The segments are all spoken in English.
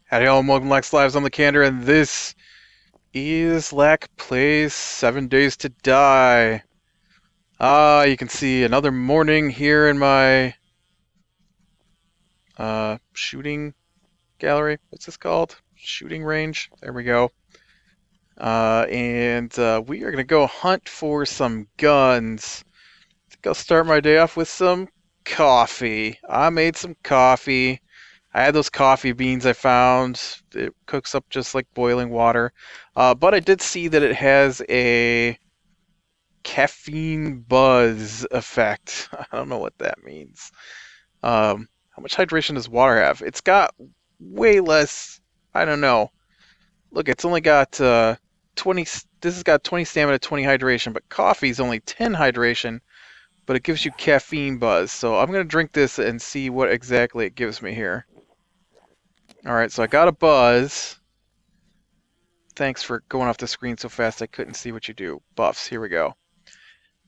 Howdy all, and welcome to Lax Lives. I'm the Candor, and this is Lack Plays 7 Days to Die. You can see another morning here in my shooting gallery. What's this called? Shooting range. There we go. And we are gonna go hunt for some guns. I'll start my day off with some coffee. I made some coffee. I had those coffee beans I found. It cooks up just like boiling water. But I did see that it has a caffeine buzz effect. I don't know what that means. How much hydration does water have? It's got way less. I don't know. Look, it's only got 20. This has got 20 stamina, 20 hydration, but coffee's only 10 hydration, but it gives you caffeine buzz. So I'm going to drink this and see what exactly it gives me here. Alright, so I got a buzz. Thanks for going off the screen so fast I couldn't see what you do. Buffs, here we go.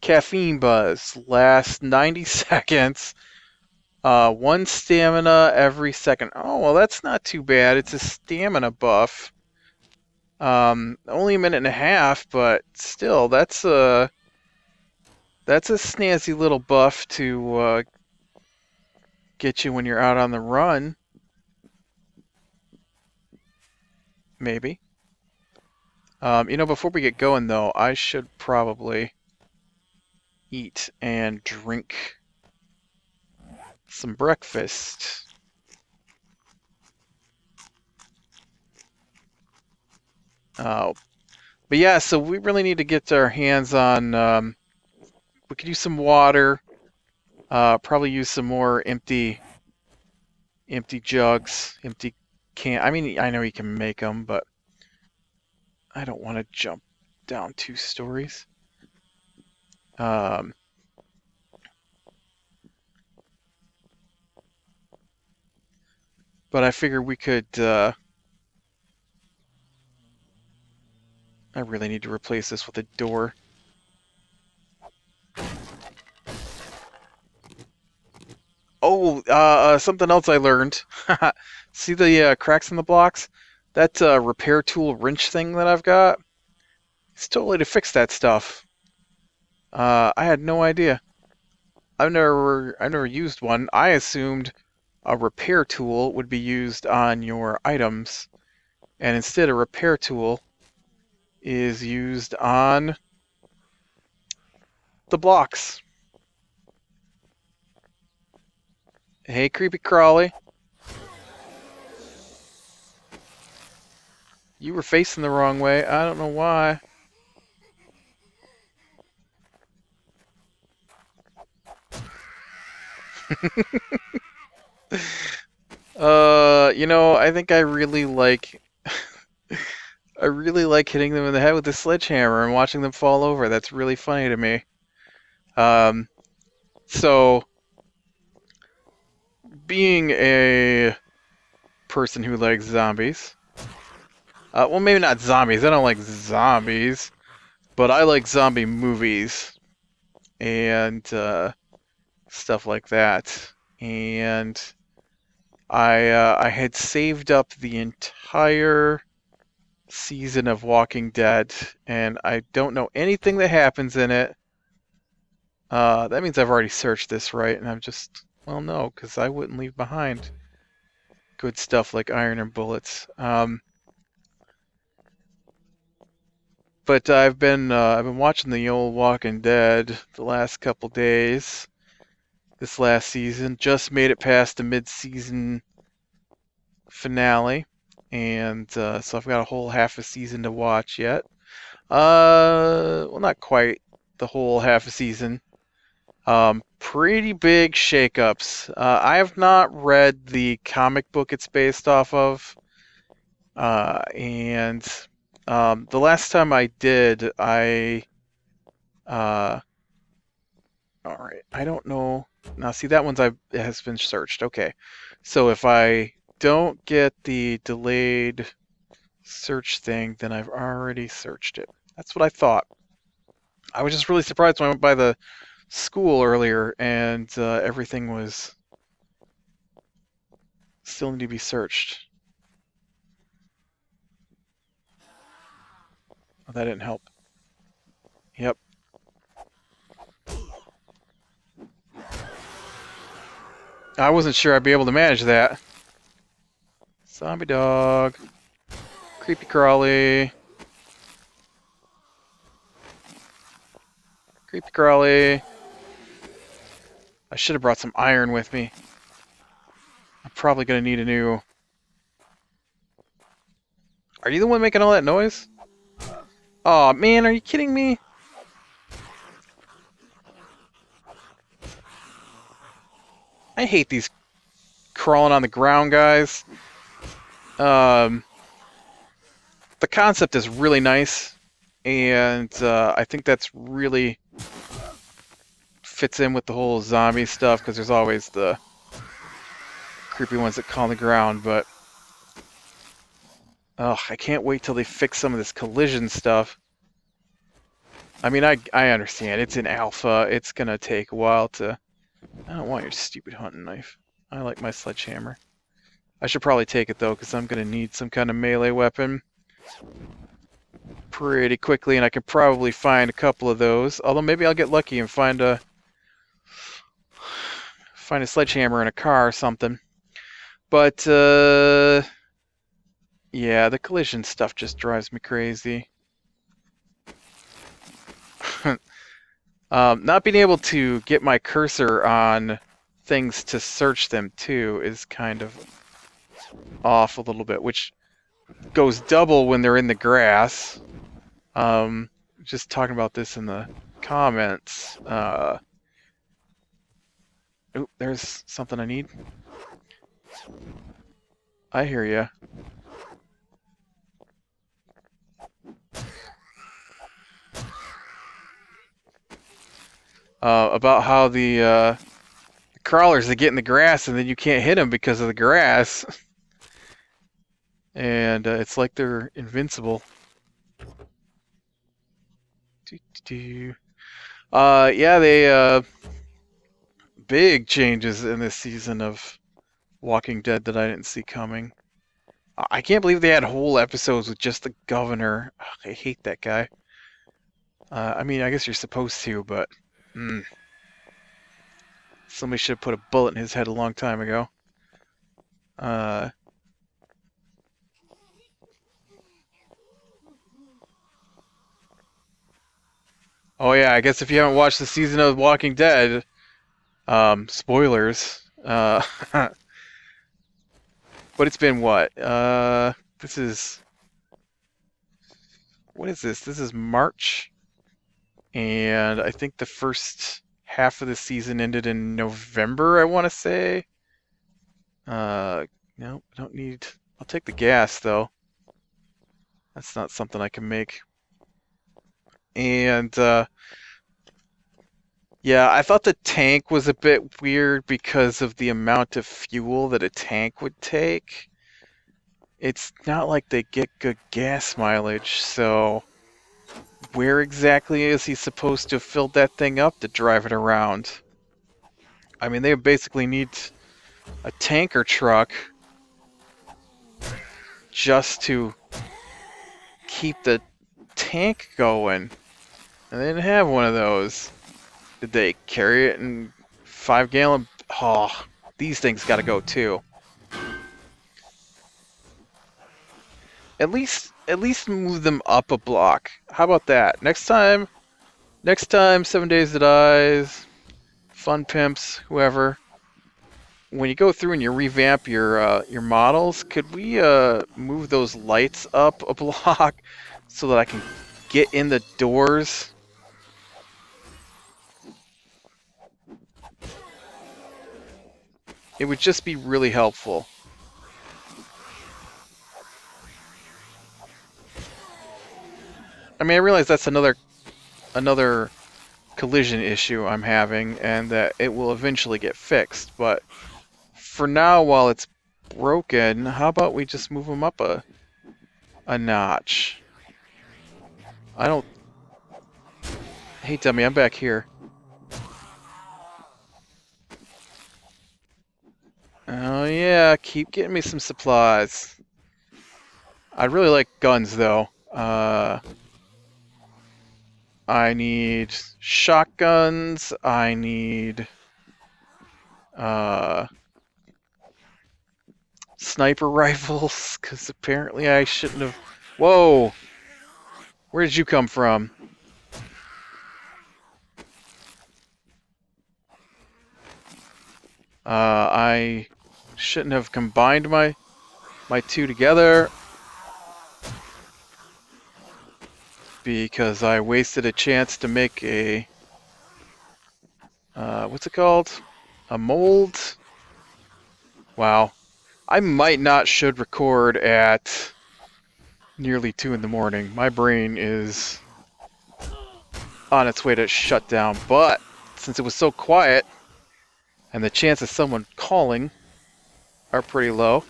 Caffeine buzz, lasts 90 seconds. 1 stamina every second. Oh, well that's not too bad. It's a stamina buff. Only a minute and a half, but still, that's a snazzy little buff to get you when you're out on the run. Maybe. Before we get going, though, I should probably eat and drink some breakfast. But yeah, so we really need to get our hands on, we could use some water, probably use some more empty jugs, empty can. I mean, I know you can make them, but I don't want to jump down 2 stories. But I figure we could, I really need to replace this with a door. Oh, something else I learned. See the cracks in the blocks? That repair tool wrench thing that I've got? It's totally to fix that stuff. I had no idea. I've never used one. I assumed a repair tool would be used on your items, and instead a repair tool is used on the blocks. Hey, creepy crawly. You were facing the wrong way. I don't know why. I think I really like I really like hitting them in the head with a sledgehammer and watching them fall over. That's really funny to me. So being a person who likes zombies, well, maybe not zombies. I don't like zombies, but I like zombie movies and stuff like that. And I had saved up the entire season of Walking Dead, and I don't know anything that happens in it. That means I've already searched this, right? And I'm just, well, no, because I wouldn't leave behind good stuff like iron and bullets. But I've been watching the old Walking Dead the last couple days. This last season just made it past the mid-season finale, and so I've got a whole half a season to watch yet. Well, not quite the whole half a season. Pretty big shakeups. I have not read the comic book it's based off of, and the last time I did, all right, I don't know. Now, see, that one's has been searched. Okay, so if I don't get the delayed search thing, then I've already searched it. That's what I thought. I was just really surprised when I went by the school earlier and everything was still need to be searched. Oh, that didn't help. Yep. I wasn't sure I'd be able to manage that. Zombie dog. Creepy crawly. Creepy crawly. I should have brought some iron with me. I'm probably going to need a new... Are you the one making all that noise? Aw, man, are you kidding me? I hate these crawling on the ground guys. The concept is really nice, and I think that's really fits in with the whole zombie stuff, because there's always the creepy ones that crawl on the ground, but I can't wait till they fix some of this collision stuff. I mean, I understand. It's in alpha. It's going to take a while to... I don't want your stupid hunting knife. I like my sledgehammer. I should probably take it, though, because I'm going to need some kind of melee weapon pretty quickly, and I could probably find a couple of those. Although maybe I'll get lucky and find a sledgehammer in a car or something. But, yeah, the collision stuff just drives me crazy. Not being able to get my cursor on things to search them, too, is kind of off a little bit, which goes double when they're in the grass. Just talking about this in the comments. Oh, there's something I need. I hear ya. About how the crawlers, they get in the grass and then you can't hit them because of the grass. And it's like they're invincible. Yeah, they big changes in this season of Walking Dead that I didn't see coming. I can't believe they had whole episodes with just the governor. Ugh, I hate that guy. I mean, I guess you're supposed to, but somebody should have put a bullet in his head a long time ago. Oh yeah, I guess if you haven't watched the season of Walking Dead, spoilers. But it's been what? This is... What is this? This is March. And I think the first half of the season ended in November, I want to say. No, I don't need... I'll take the gas, though. That's not something I can make. And, yeah, I thought the tank was a bit weird because of the amount of fuel that a tank would take. It's not like they get good gas mileage, so where exactly is he supposed to have filled that thing up to drive it around? I mean, they basically need a tanker truck just to keep the tank going. And they didn't have one of those. Did they carry it in 5-gallon? Oh, these things gotta go too. At least move them up a block. How about that? Next time, 7 Days to Dies, Fun Pimps, whoever. When you go through and you revamp your models, could we move those lights up a block so that I can get in the doors? It would just be really helpful. I mean, I realize that's another collision issue I'm having, and that it will eventually get fixed, but for now, while it's broken, how about we just move them up a notch? I don't... Hey, dummy, I'm back here. Oh yeah, keep getting me some supplies. I'd really like guns, though. I need shotguns. I need uh, sniper rifles, because apparently I shouldn't have... Whoa! Where did you come from? I shouldn't have combined my two together, because I wasted a chance to make a... what's it called? A mold? Wow. I might not should record at nearly 2 in the morning. My brain is on its way to shut down, but since it was so quiet and the chance of someone calling are pretty low,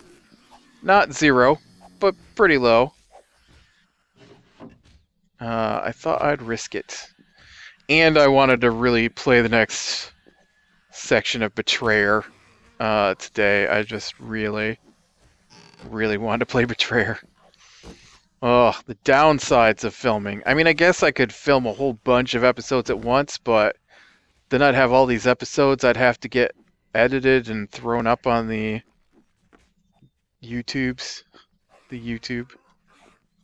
not zero, but pretty low, I thought I'd risk it. And I wanted to really play the next section of Betrayer today. I just really wanted to play Betrayer. Oh, the downsides of filming. I mean, I guess I could film a whole bunch of episodes at once, but then I'd have all these episodes I'd have to get edited and thrown up on the YouTubes. The YouTube.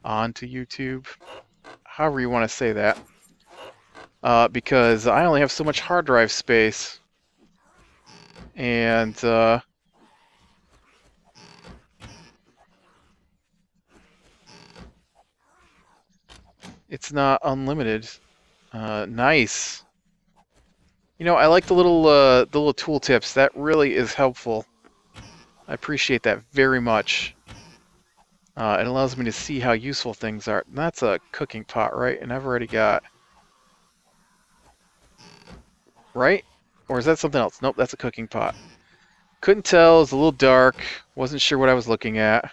Onto YouTube. However you want to say that. Because I only have so much hard drive space. And, it's not unlimited. Nice. You know, I like the little tooltips. That really is helpful. I appreciate that very much. It allows me to see how useful things are. And that's a cooking pot, right? And I've already got... Right? Or is that something else? Nope, that's a cooking pot. Couldn't tell. It was a little dark. Wasn't sure what I was looking at.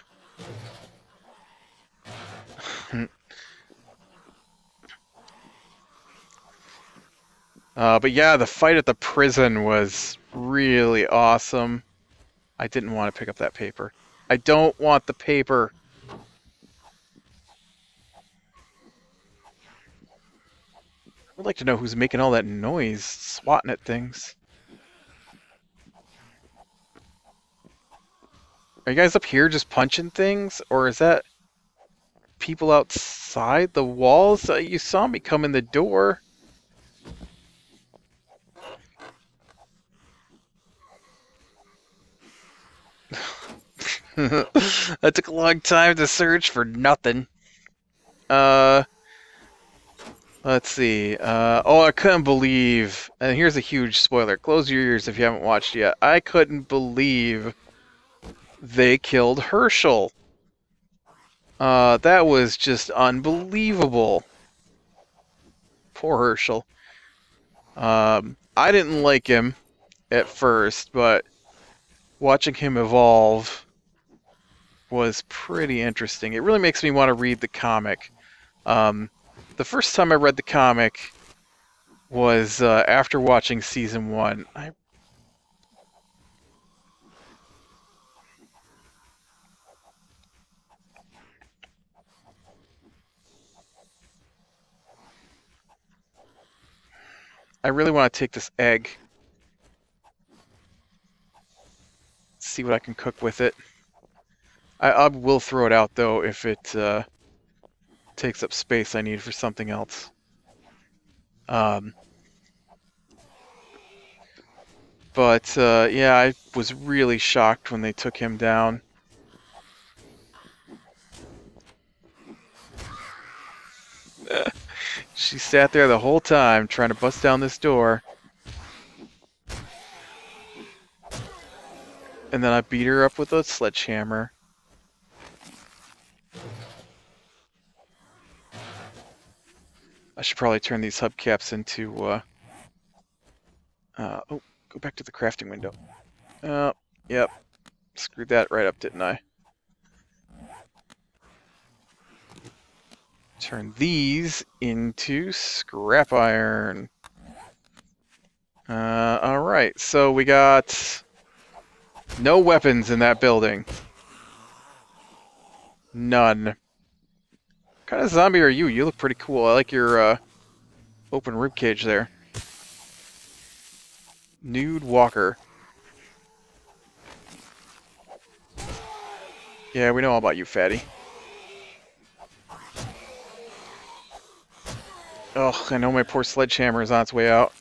But yeah, the fight at the prison was really awesome. I didn't want to pick up that paper. I don't want the paper. I'd like to know who's making all that noise, swatting at things. Are you guys up here just punching things? Or is that people outside the walls? You saw me come in the door. That took a long time to search for nothing. Let's see. Oh, I couldn't believe... And here's a huge spoiler. Close your ears if you haven't watched yet. I couldn't believe they killed Herschel. That was just unbelievable. Poor Herschel. I didn't like him at first, but watching him evolve was pretty interesting. It really makes me want to read the comic. The first time I read the comic was after watching season 1. I really want to take this egg. See what I can cook with it. I will throw it out, though, if it takes up space I need for something else. But, yeah, I was really shocked when they took him down. She sat there the whole time trying to bust down this door. And then I beat her up with a sledgehammer. I should probably turn these hubcaps into, oh, go back to the crafting window. Yep. Screwed that right up, didn't I? Turn these into scrap iron. Alright, so we got no weapons in that building. None. What kind of zombie are you? You look pretty cool. I like your open rib cage there. Nude walker. Yeah, we know all about you, fatty. Ugh, I know my poor sledgehammer is on its way out.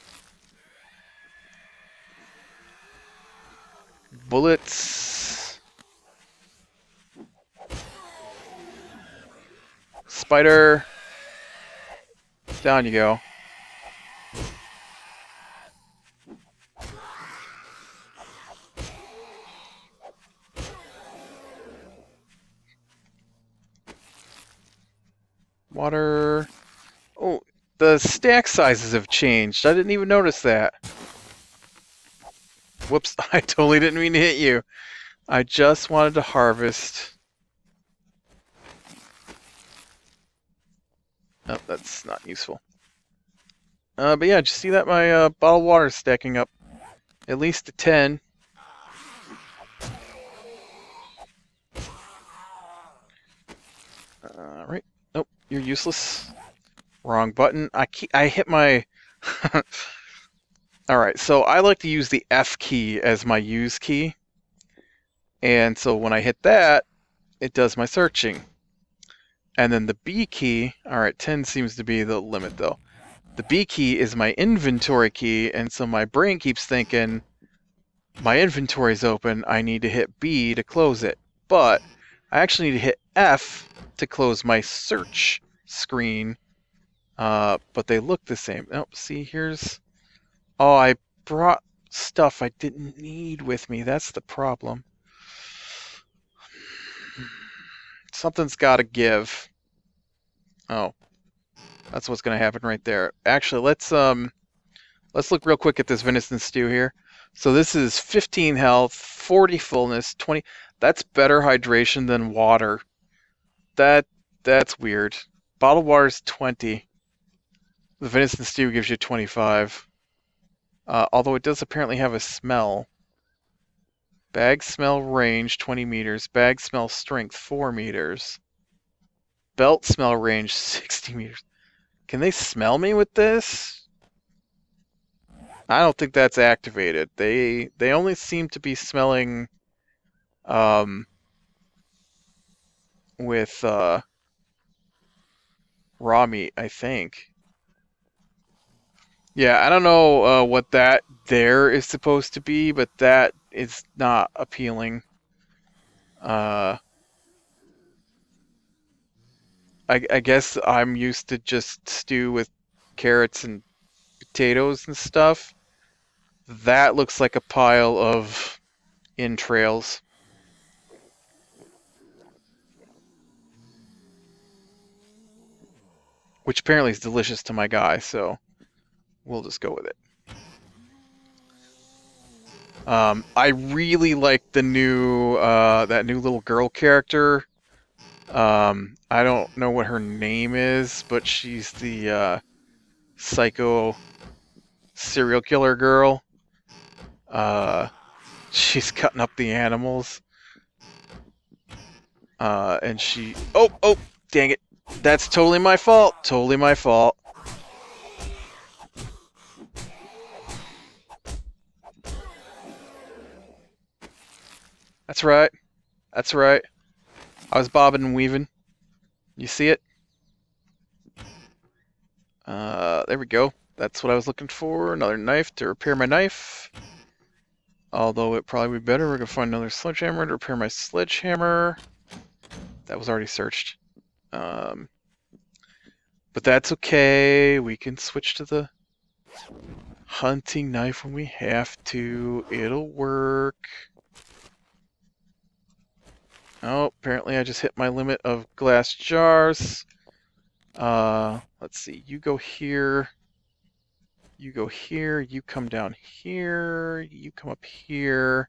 Bullets. Spider. Down you go. Water. Oh, the stack sizes have changed. I didn't even notice that. Whoops, I totally didn't mean to hit you. I just wanted to harvest. Oh, that's not useful. But yeah, did you see that my bottled water is stacking up? At least to 10. Right. Nope, you're useless. Wrong button. I hit my... Alright, so I like to use the F key as my use key. And so when I hit that, it does my searching. And then the B key, alright, 10 seems to be the limit though. The B key is my inventory key, and so my brain keeps thinking, my inventory's open, I need to hit B to close it. But I actually need to hit F to close my search screen. But they look the same. Oh, see, here's... Oh, I brought stuff I didn't need with me. That's the problem. Something's got to give. Oh, that's what's going to happen right there. Actually, let's look real quick at this venison stew here. So this is 15 health, 40 fullness, 20. That's better hydration than water. That's weird. Bottled water is 20. The venison stew gives you 25. Although it does apparently have a smell. Bag smell range 20 meters. Bag smell strength 4 meters. Belt smell range 60 meters. Can they smell me with this? I don't think that's activated. They only seem to be smelling with raw meat, I think. Yeah, I don't know what that there is supposed to be, but that is not appealing. I guess I'm used to just stew with carrots and potatoes and stuff. That looks like a pile of entrails. Which apparently is delicious to my guy, so we'll just go with it. I really like the new that new little girl character. I don't know what her name is, but she's the psycho serial killer girl. She's cutting up the animals. And she... Oh, dang it. That's totally my fault. Totally my fault. That's right. That's right. I was bobbing and weaving. You see it? There we go. That's what I was looking for. Another knife to repair my knife. Although it probably would be better. We're going to find another sledgehammer to repair my sledgehammer. That was already searched. But that's okay. We can switch to the hunting knife when we have to. It'll work. Oh, apparently I just hit my limit of glass jars. Let's see. You go here. You go here. You come down here. You come up here.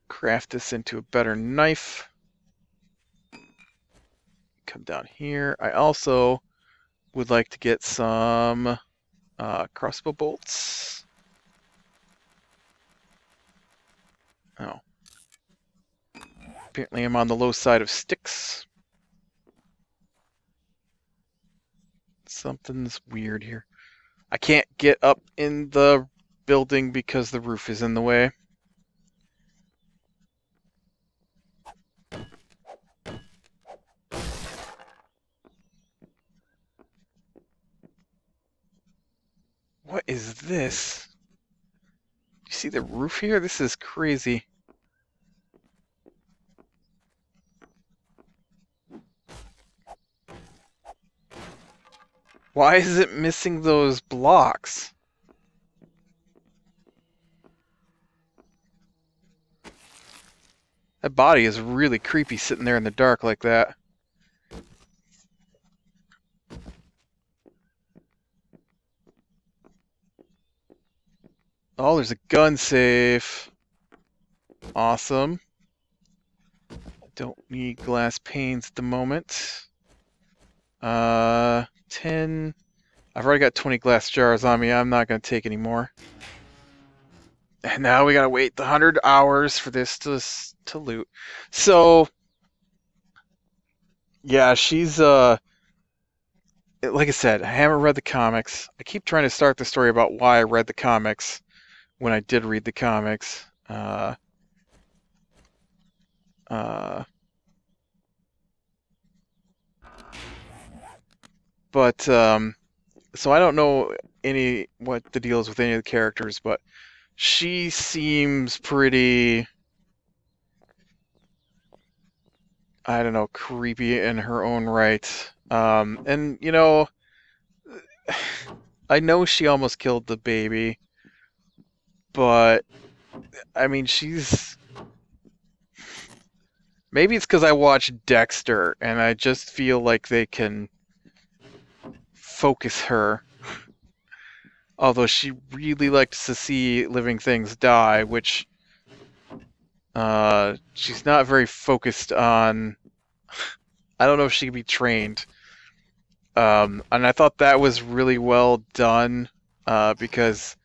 Craft this into a better knife. Come down here. I also would like to get some crossbow bolts. Oh. Apparently I'm on the low side of sticks. Something's weird here. I can't get up in the building because the roof is in the way. What is this? You see the roof here? This is crazy. Why is it missing those blocks? That body is really creepy sitting there in the dark like that. Oh, there's a gun safe. Awesome. Don't need glass panes at the moment. 10. I've already got 20 glass jars on me. I'm not going to take any more. And now we got to wait the 100 hours for this to loot. So, yeah, she's, like I said, I haven't read the comics. I keep trying to start the story about why I read the comics when I did read the comics. But so I don't know what the deal is with any of the characters, but she seems pretty, I don't know, creepy in her own right. And you know, I know she almost killed the baby, but I mean, maybe it's because I watched Dexter and I just feel like they can focus her. Although she really likes to see living things die, which she's not very focused on. I don't know if she can be trained. And I thought that was really well done, because,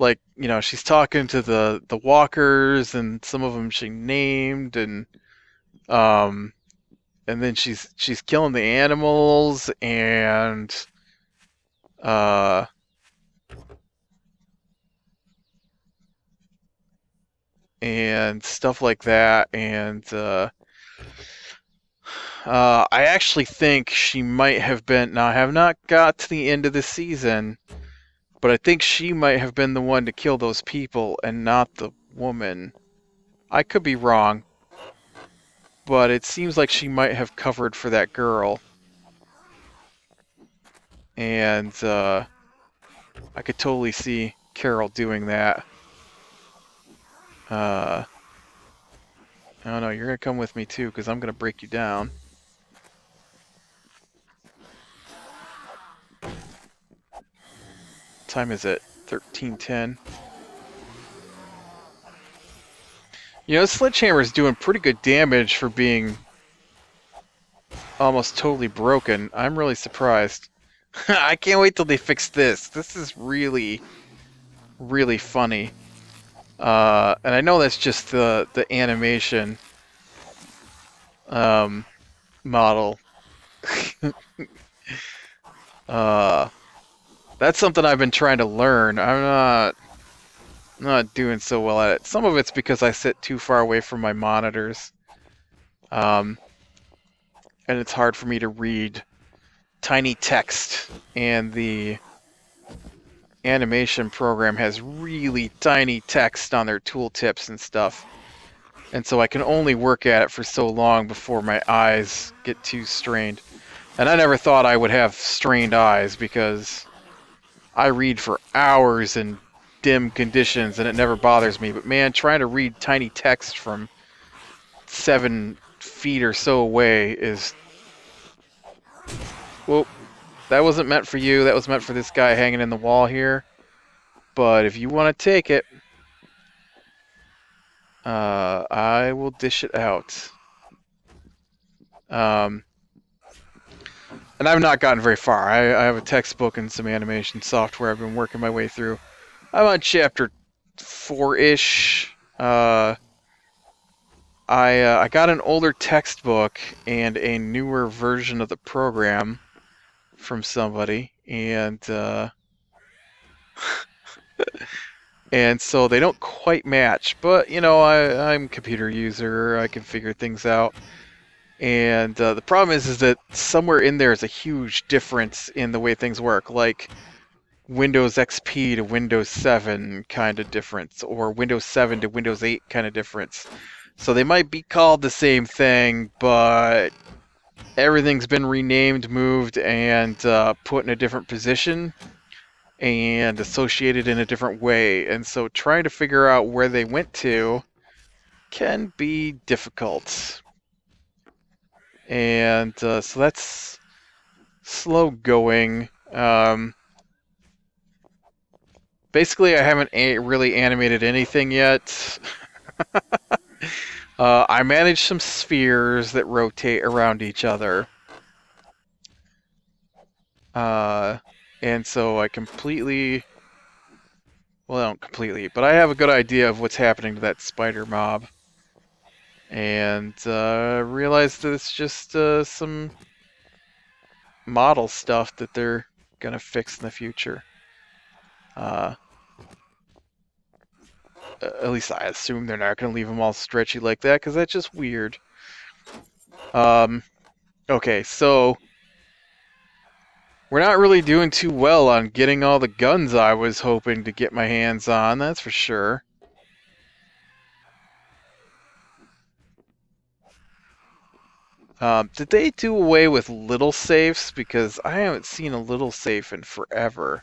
like, you know, she's talking to the walkers, and some of them she named, and then she's killing the animals, and stuff like that, and I actually think she might have been. Now, I have not got to the end of the season, but I think she might have been the one to kill those people and not the woman. I could be wrong, but it seems like she might have covered for that girl. And I could totally see Carol doing that. Oh no, you're gonna come with me too, because I'm gonna break you down. Time is it? 13:10. You know, Sledgehammer's doing pretty good damage for being almost totally broken. I'm really surprised. I can't wait till they fix this. This is really, really funny. And I know that's just the animation model. That's something I've been trying to learn. I'm not doing so well at it. Some of it's because I sit too far away from my monitors. And it's hard for me to read tiny text, and the animation program has really tiny text on their tooltips and stuff. And so I can only work at it for so long before my eyes get too strained. And I never thought I would have strained eyes, because I read for hours in dim conditions and it never bothers me. But man, trying to read tiny text from 7 feet or so away is... Well, that wasn't meant for you. That was meant for this guy hanging in the wall here. But if you want to take it, I will dish it out. And I've not gotten very far. I have a textbook and some animation software I've been working my way through. I'm on chapter 4-ish. I got an older textbook and a newer version of the program from somebody, and so they don't quite match. But you know, I'm a computer user. I can figure things out. And the problem is that somewhere in there is a huge difference in the way things work, like Windows XP to Windows 7 kind of difference, or Windows 7 to Windows 8 kind of difference. So they might be called the same thing, but everything's been renamed, moved, and put in a different position and associated in a different way. And so trying to figure out where they went to can be difficult. And so that's slow going. Basically, I haven't really animated anything yet. I manage some spheres that rotate around each other. And so I completely... Well, I don't completely, but I have a good idea of what's happening to that spider mob. And realized that it's just some model stuff that they're going to fix in the future. At least I assume they're not going to leave them all stretchy like that, because that's just weird. Okay, so we're not really doing too well on getting all the guns I was hoping to get my hands on, that's for sure. Did they do away with little safes? Because I haven't seen a little safe in forever.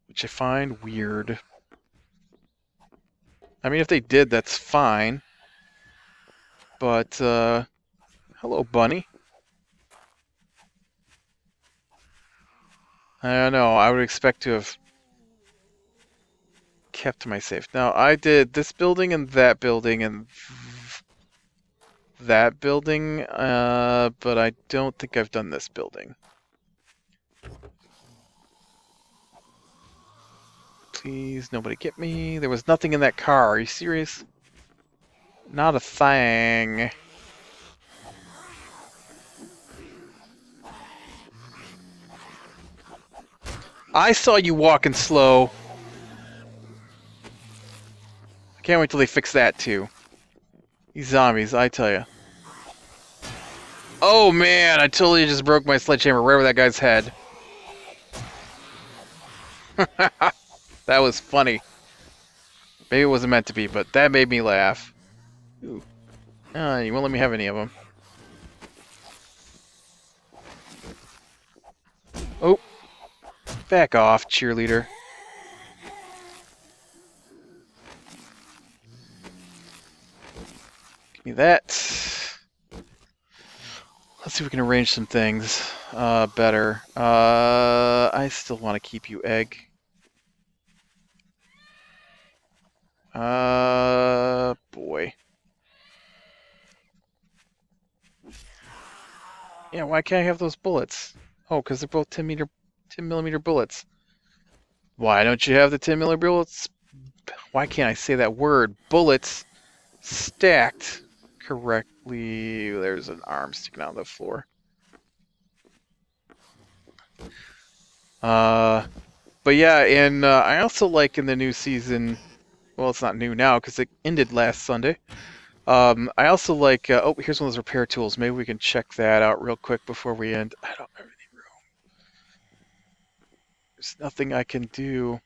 Which I find weird. I mean, if they did, that's fine. But, hello, bunny. I don't know, I would expect to have kept my safe. Now, I did this building and that building, but I don't think I've done this building. Please, nobody get me. There was nothing in that car. Are you serious? Not a thing. I saw you walking slow. I can't wait till they fix that too. These zombies, I tell you. Oh man, I totally just broke my sledgehammer right over that guy's head. That was funny. Maybe it wasn't meant to be, but that made me laugh. Ooh. You won't let me have any of them. Oh. Back off, cheerleader. Give me that. Let's see if we can arrange some things better. I still want to keep you, egg. Boy. Yeah, why can't I have those bullets? Oh, because they're both 10 millimeter bullets. Why don't you have the 10 millimeter bullets? Why can't I say that word? Bullets stacked correctly. There's an arm sticking out of the floor. But yeah, and I also like in the new season, well, it's not new now because it ended last Sunday. I also like, oh, here's one of those repair tools. Maybe we can check that out real quick before we end. I don't have any room. There's nothing I can do.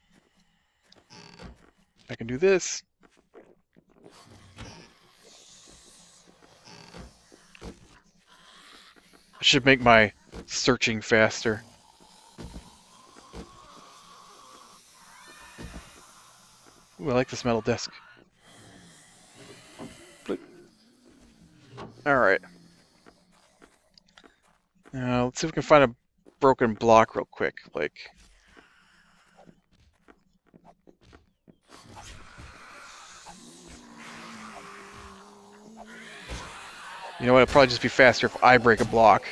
I can do this. I should make my searching faster. Ooh, I like this metal desk. Alright. Let's see if we can find a broken block real quick. Like, you know what? It'd probably just be faster if I break a block.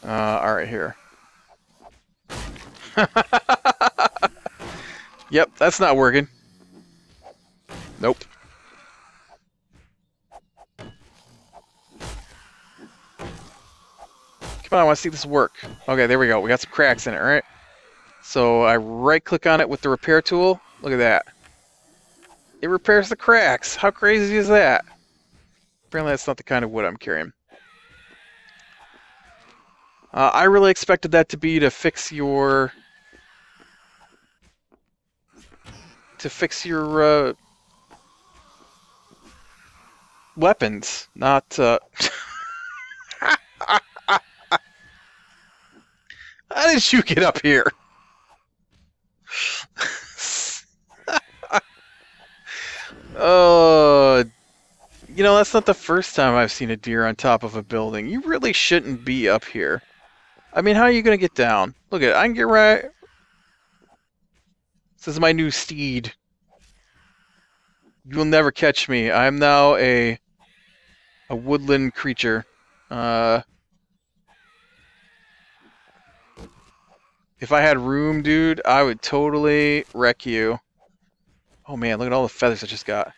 Alright, here. Yep, that's not working. Nope. Come on, I want to see this work. Okay, there we go. We got some cracks in it, right? So I right-click on it with the repair tool. Look at that. It repairs the cracks. How crazy is that? Apparently that's not the kind of wood I'm carrying. I really expected that to be to fix your... weapons, not... How did you get up here? Oh, that's not the first time I've seen a deer on top of a building. You really shouldn't be up here. I mean, how are you going to get down? Look at it. I can get right... This is my new steed. You'll never catch me. I'm now a woodland creature. If I had room, dude, I would totally wreck you. Oh man, look at all the feathers I just got.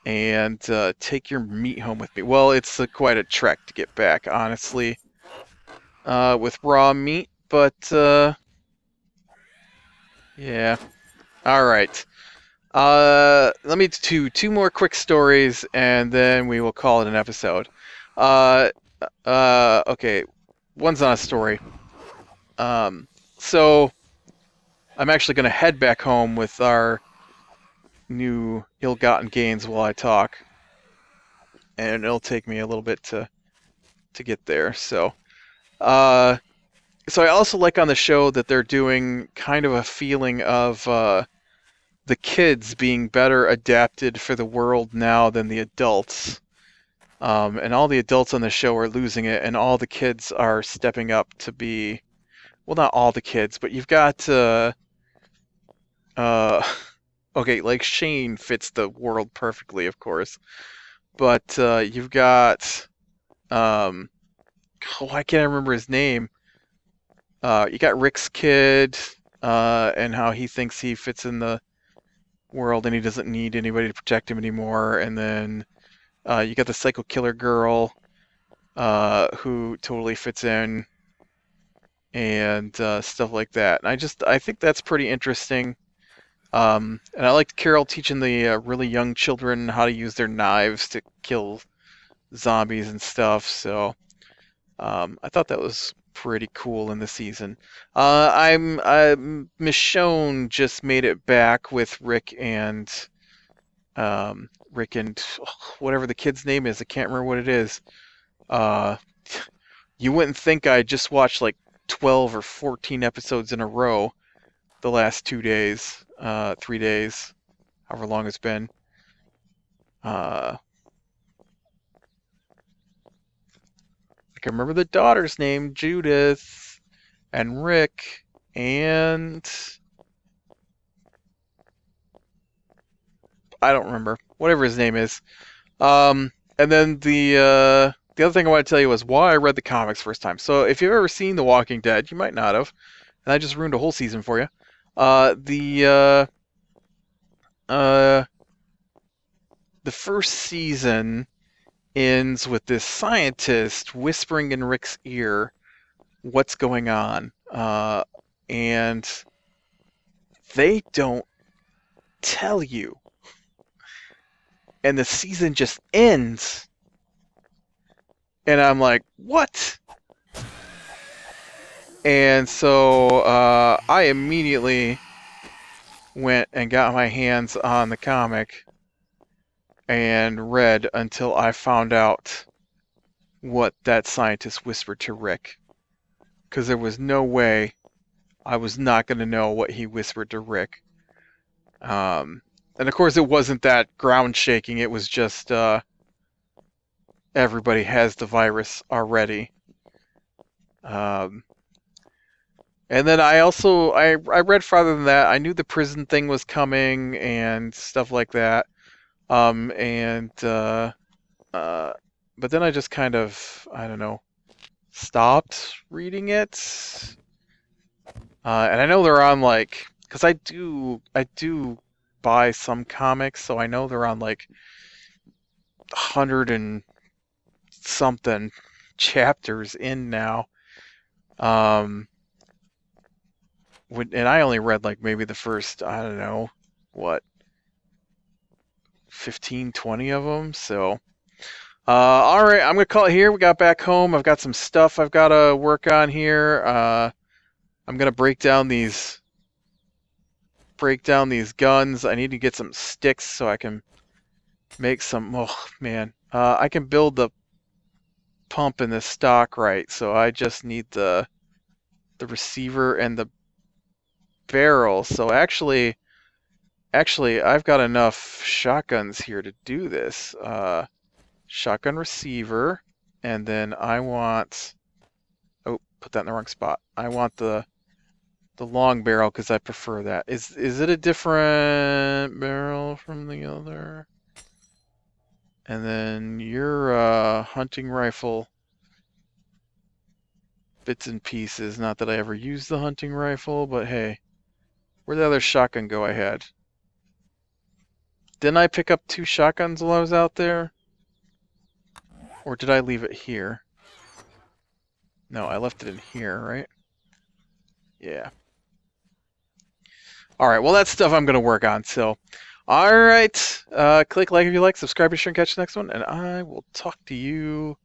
And take your meat home with me. Well, it's quite a trek to get back, honestly, with raw meat, but yeah. All right. Let me do two more quick stories, and then we will call it an episode. Okay. One's not a story. So I'm actually going to head back home with our new ill-gotten gains while I talk, and it'll take me a little bit to get there. So I also like on the show that they're doing kind of a feeling of the kids being better adapted for the world now than the adults. And all the adults on the show are losing it, and all the kids are stepping up to be... Well, not all the kids, but you've got... okay, like Shane fits the world perfectly, of course. But you've got... why can't I remember his name? You got Rick's kid, and how he thinks he fits in the world and he doesn't need anybody to protect him anymore. And then you got the psycho killer girl, who totally fits in, and stuff like that. And I think that's pretty interesting. And I liked Carol teaching the really young children how to use their knives to kill zombies and stuff. So I thought that was pretty cool in the season. Michonne just made it back with Rick and whatever the kid's name is. I can't remember what it is. You wouldn't think I just watched like 12 or 14 episodes in a row the last 2 days, 3 days, however long it's been. I can remember the daughter's name, Judith, and Rick, and I don't remember, whatever his name is. And then the other thing I want to tell you was why I read the comics first time. So if you've ever seen The Walking Dead, you might not have, and I just ruined a whole season for you. The first season ends with this scientist whispering in Rick's ear what's going on, and they don't tell you, and the season just ends, and I'm like, what? And so I immediately went and got my hands on the comic and read until I found out what that scientist whispered to Rick. Because there was no way I was not going to know what he whispered to Rick. And of course it wasn't that ground shaking, it was just everybody has the virus already. And then I read farther than that. I knew the prison thing was coming and stuff like that. But then I just kind of, I don't know, stopped reading it. And I know they're on like, because I do buy some comics, so I know they're on like 100 and something chapters in now. And I only read like maybe the first, I don't know, what, 15, 20 of them. So, all right, I'm gonna call it here. We got back home. I've got some stuff I've got to work on here. I'm gonna break down these guns. I need to get some sticks so I can make some. Oh man, I can build the pump in the stock right. So I just need the receiver and the barrel. So actually, I've got enough shotguns here to do this. Shotgun receiver, and then I want. Oh, put that in the wrong spot. I want the long barrel because I prefer that. Is it a different barrel from the other? And then your hunting rifle bits and pieces. Not that I ever used the hunting rifle, but hey, where'd the other shotgun go I had? Didn't I pick up 2 shotguns while I was out there? Or did I leave it here? No, I left it in here, right? Yeah. Alright, well that's stuff I'm going to work on, so... Alright, click like if you like, subscribe, be sure and catch the next one, and I will talk to you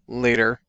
later.